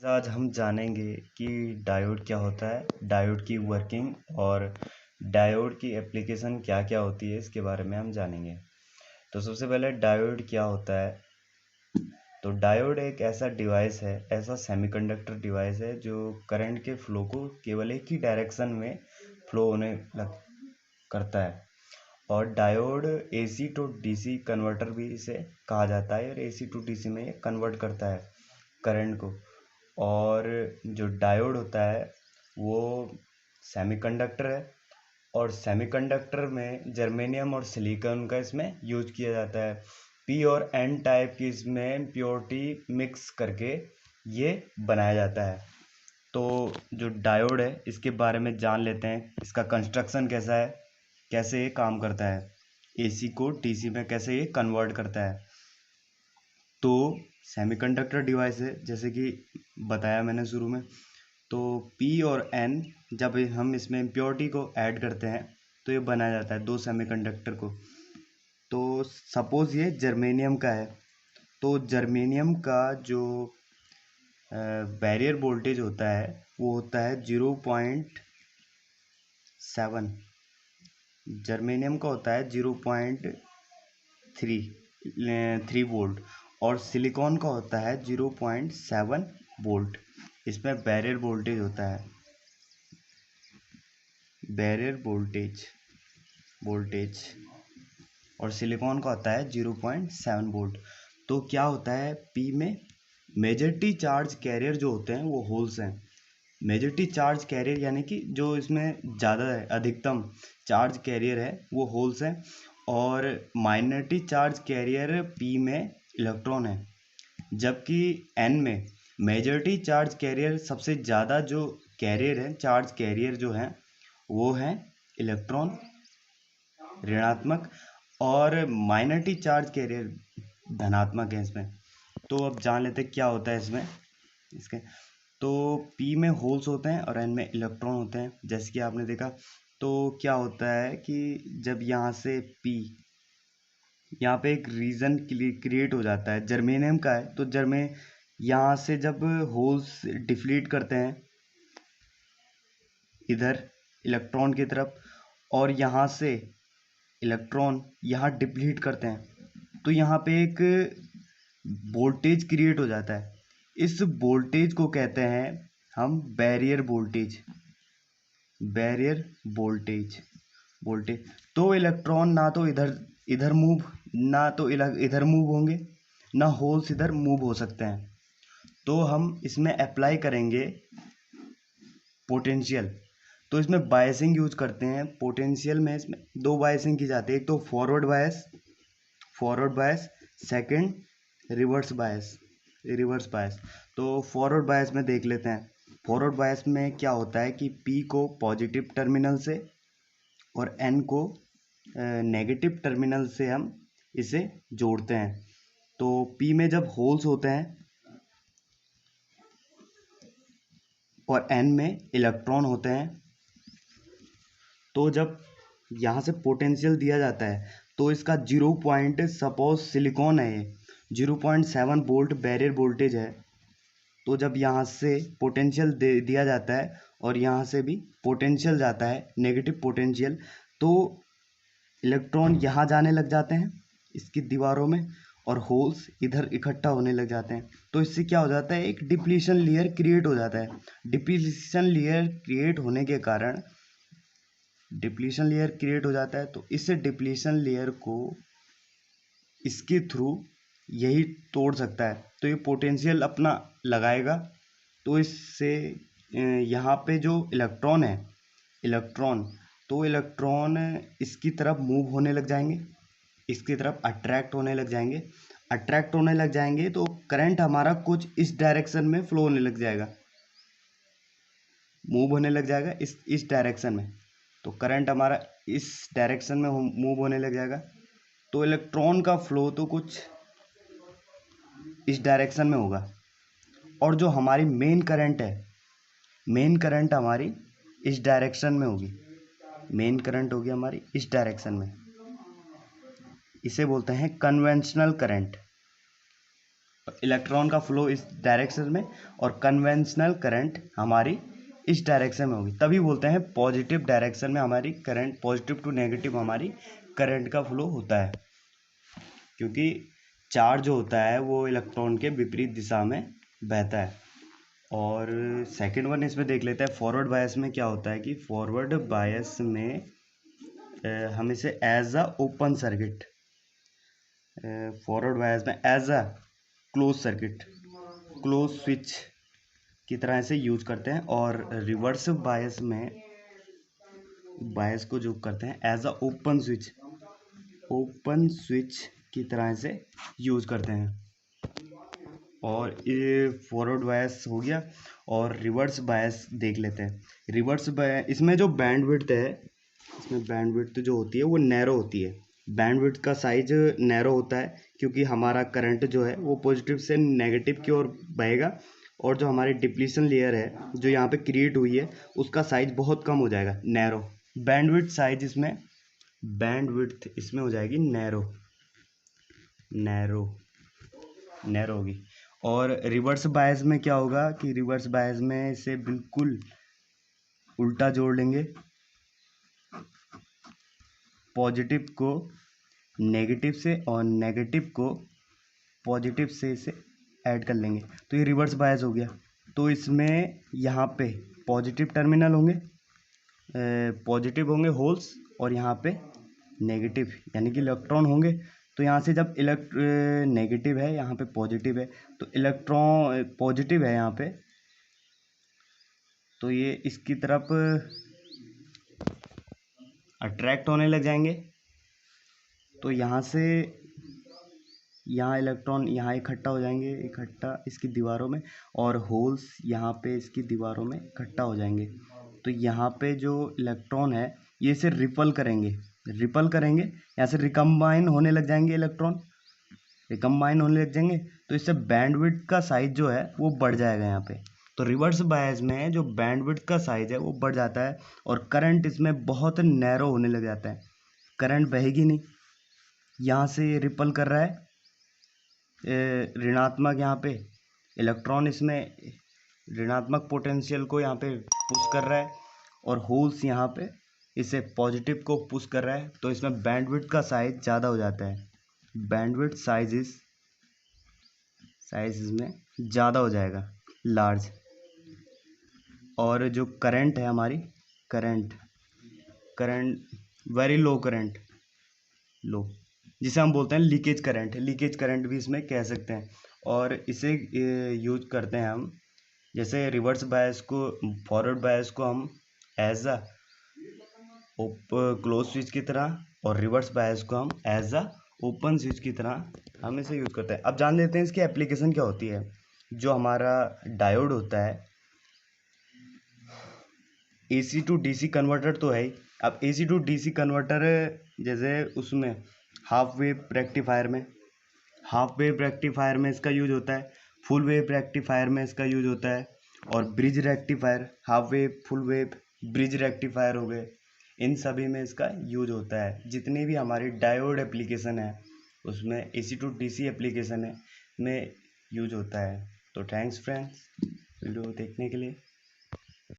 आज हम जानेंगे कि डायोड क्या होता है, डायोड की वर्किंग और डायोड की एप्लीकेशन क्या क्या होती है, इसके बारे में हम जानेंगे। तो सबसे पहले डायोड क्या होता है। तो डायोड एक ऐसा डिवाइस है, ऐसा सेमीकंडक्टर डिवाइस है जो करंट के फ्लो को केवल एक ही डायरेक्शन में फ्लो होने लग करता है। और diode AC to DC converter भी इसे कहा जाता है, और एसी टू डीसी में ये कन्वर्ट करता है करंट को। और जो डायोड होता है वो सेमीकंडक्टर है, और सेमीकंडक्टर में जर्मेनियम और सिलिकॉन का इसमें यूज किया जाता है। पी और एन टाइप की इसमें इम्प्योरिटी मिक्स करके ये बनाया जाता है। तो जो डायोड है इसके बारे में जान लेते हैं, इसका कंस्ट्रक्शन कैसा है, कैसे ये काम करता है, एसी को डीसी में कैसे ये कन्वर्ट करता है। तो सेमीकंडक्टर डिवाइस है, जैसे कि बताया मैंने शुरू में। तो पी और एन जब हम इसमें इम्प्योरिटी को ऐड करते हैं तो ये बनाया जाता है दो सेमीकंडक्टर को। तो सपोज़ ये जर्मेनियम का है, तो जर्मेनियम का जो बैरियर वोल्टेज होता है वो होता है 0.7। जर्मेनियम का होता है 0.3 वोल्ट, और सिलिकॉन का होता है 0.7 वोल्ट। इसमें बैरियर वोल्टेज होता है, बैरियर वोल्टेज और सिलिकॉन का होता है 0.7 वोल्ट। तो क्या होता है, पी में मेजॉरिटी चार्ज कैरियर जो होते हैं वो होल्स हैं। मेजॉरिटी चार्ज कैरियर यानी कि जो इसमें ज़्यादा है, अधिकतम चार्ज कैरियर है वो होल्स हैं। और माइनॉरिटी चार्ज कैरियर पी में इलेक्ट्रॉन है। जबकि एन में मेजॉरिटी चार्ज कैरियर, सबसे ज़्यादा जो कैरियर है, चार्ज कैरियर जो हैं वो हैं इलेक्ट्रॉन, ऋणात्मक, और माइनॉरिटी चार्ज कैरियर धनात्मक है इसमें। तो अब जान लेते हैं क्या होता है इसमें इसके। तो पी में होल्स होते हैं और एन में इलेक्ट्रॉन होते हैं, जैसे कि आपने देखा। तो क्या होता है कि जब यहाँ से पी, यहाँ पे एक रीजन क्रिएट हो जाता है, जर्मेनियम का है, तो यहाँ से जब होल्स डिफ्लीट करते हैं इधर इलेक्ट्रॉन की तरफ, और यहाँ से इलेक्ट्रॉन यहाँ डिप्लीट करते हैं, तो यहाँ पे एक वोल्टेज क्रिएट हो जाता है। इस वोल्टेज को कहते हैं हम बैरियर वोल्टेज, बैरियर वोल्टेज। तो इलेक्ट्रॉन ना तो इधर इधर मूव, ना तो इधर मूव होंगे, ना होल्स इधर मूव हो सकते हैं। तो हम इसमें अप्लाई करेंगे पोटेंशियल। तो इसमें बायसिंग यूज करते हैं। पोटेंशियल में इसमें दो बायसिंग की जाती है, एक तो forward bias, second reverse bias. तो फॉरवर्ड बायस में देख लेते हैं। फॉरवर्ड बायस में क्या होता है कि पी को पॉजिटिव टर्मिनल से और एन को नेगेटिव टर्मिनल से हम इसे जोड़ते हैं। तो पी में जब होल्स होते हैं और एन में इलेक्ट्रॉन होते हैं, तो जब यहाँ से पोटेंशियल दिया जाता है तो इसका 0. सिलिकॉन है, ये 0.7 वोल्ट बैरियर वोल्टेज है। तो जब यहाँ से पोटेंशियल दिया जाता है और यहाँ से भी पोटेंशियल जाता है, नेगेटिव पोटेंशियल, तो इलेक्ट्रॉन यहाँ जाने लग जाते हैं इसकी दीवारों में, और होल्स इधर इकट्ठा होने लग जाते हैं। तो इससे क्या हो जाता है, एक डिप्लीशन लेयर क्रिएट हो जाता है। डिप्लीशन लेयर क्रिएट होने के कारण डिप्लीशन लेयर क्रिएट हो जाता है, तो इस डिप्लीशन लेयर को इसके थ्रू यही तोड़ सकता है। तो ये पोटेंशियल अपना लगाएगा, तो इससे यहाँ पे जो इलेक्ट्रॉन है, तो इलेक्ट्रॉन इसकी तरफ मूव होने लग जाएंगे, इसकी तरफ अट्रैक्ट होने लग जाएंगे। तो करंट हमारा कुछ इस डायरेक्शन में फ्लो होने लग जाएगा, मूव होने लग जाएगा इस डायरेक्शन में। तो करंट हमारा इस डायरेक्शन में मूव होने लग जाएगा। तो इलेक्ट्रॉन का फ्लो तो कुछ इस डायरेक्शन में होगा, और जो हमारी मेन करंट हमारी इस डायरेक्शन में होगी। मेन करंट होगी हमारी इस डायरेक्शन में, इसे बोलते हैं कन्वेंशनल करंट। इलेक्ट्रॉन का फ्लो इस डायरेक्शन में और कन्वेंशनल करंट हमारी इस डायरेक्शन में होगी, तभी बोलते हैं पॉजिटिव डायरेक्शन में हमारी करंट, पॉजिटिव टू नेगेटिव हमारी करंट का फ्लो होता है, क्योंकि चार्ज होता है वो इलेक्ट्रॉन के विपरीत दिशा में बहता है। और सेकंड वन इसमें देख लेते हैं, फॉरवर्ड बायस में क्या होता है कि फॉरवर्ड बायस में हम इसे as a open circuit, forward bias में as a close circuit, close switch की तरह से यूज करते हैं। और रिवर्स बायस में बायस को जो करते हैं as a open switch, open switch की तरह से यूज करते हैं। और ये फॉरवर्ड बायस हो गया। और रिवर्स बायस देख लेते हैं। रिवर्स बायस इसमें जो बैंडविड्थ है, इसमें बैंडविड्थ जो होती है वो नैरो होती है। बैंडविड्थ का साइज नैरो होता है क्योंकि हमारा करंट जो है वो पॉजिटिव से नेगेटिव की ओर बहेगा, और जो हमारी डिप्लीशन लेयर है जो यहाँ पे क्रिएट हुई है उसका साइज बहुत कम हो जाएगा, नैरो। बैंडविड्थ साइज इसमें, बैंडविड्थ इसमें हो जाएगी नैरो, नैरो नैरो होगी। और रिवर्स बायस में क्या होगा कि रिवर्स बायस में इसे बिल्कुल उल्टा जोड़ लेंगे, पॉजिटिव को नेगेटिव से और नेगेटिव को पॉजिटिव से इसे ऐड कर लेंगे, तो ये रिवर्स बायस हो गया। तो इसमें यहाँ पे पॉजिटिव टर्मिनल होंगे, पॉजिटिव होंगे होल्स, और यहाँ पे नेगेटिव यानी कि इलेक्ट्रॉन होंगे। तो यहाँ से जब नेगेटिव है यहाँ पे पॉजिटिव है, तो इलेक्ट्रॉन पॉजिटिव है यहाँ पे, तो ये इसकी तरफ अट्रैक्ट होने लग जाएंगे। तो यहाँ से यहाँ इलेक्ट्रॉन यहाँ इकट्ठा हो जाएंगे, इकट्ठा इसकी दीवारों में, और होल्स यहाँ पे इसकी दीवारों में इकट्ठा हो जाएंगे। तो यहाँ पे जो इलेक्ट्रॉन है ये इसे रिपल करेंगे, रिपल करेंगे, यहाँ से रिकम्बाइन होने लग जाएंगे इलेक्ट्रॉन, रिकम्बाइन होने लग जाएंगे। तो इससे बैंडविड्थ का साइज जो है वो बढ़ जाएगा यहाँ पे। तो रिवर्स बायस में जो बैंडविड्थ का साइज है वो बढ़ जाता है, और करंट इसमें बहुत नैरो होने लग जाता है, करंट बहेगी नहीं। यहाँ से रिपल कर रहा है ऋणात्मक, यहाँ पे इलेक्ट्रॉन इसमें ऋणात्मक पोटेंशियल को यहाँ पे पुश कर रहा है, और होल्स यहाँ पे इसे पॉजिटिव को पुश कर रहा है। तो इसमें बैंडविड्थ का साइज ज़्यादा हो जाता है, बैंडविड्थ साइज इसमें ज़्यादा हो जाएगा, लार्ज। और जो करंट है हमारी, करंट वेरी लो करंट, लो, जिसे हम बोलते हैं लीकेज करंट, लीकेज करंट भी इसमें कह सकते हैं। और इसे यूज करते हैं हम, जैसे रिवर्स बायस को, फॉरवर्ड बायस को हम एज अ क्लोज स्विच की तरह, और रिवर्स बायस को हम एज अ ओपन स्विच की तरह हम इसे यूज करते हैं। अब जान लेते हैं इसकी एप्लीकेशन क्या होती है। जो हमारा डायोड होता है, AC टू DC कन्वर्टर तो है ही। अब AC टू DC कन्वर्टर जैसे उसमें हाफ वेव रेक्टिफायर में, हाफ वेव रेक्टिफायर में इसका यूज होता है, फुल वेव रेक्टिफायर में इसका यूज होता है, और bridge rectifier, half wave, full wave, bridge rectifier हो गए, इन सभी में इसका यूज होता है। जितनी भी हमारी डायोड एप्लीकेशन है उसमें AC टू DC एप्लीकेशन है में यूज होता है। तो थैंक्स फ्रेंड्स वीडियो देखने के लिए।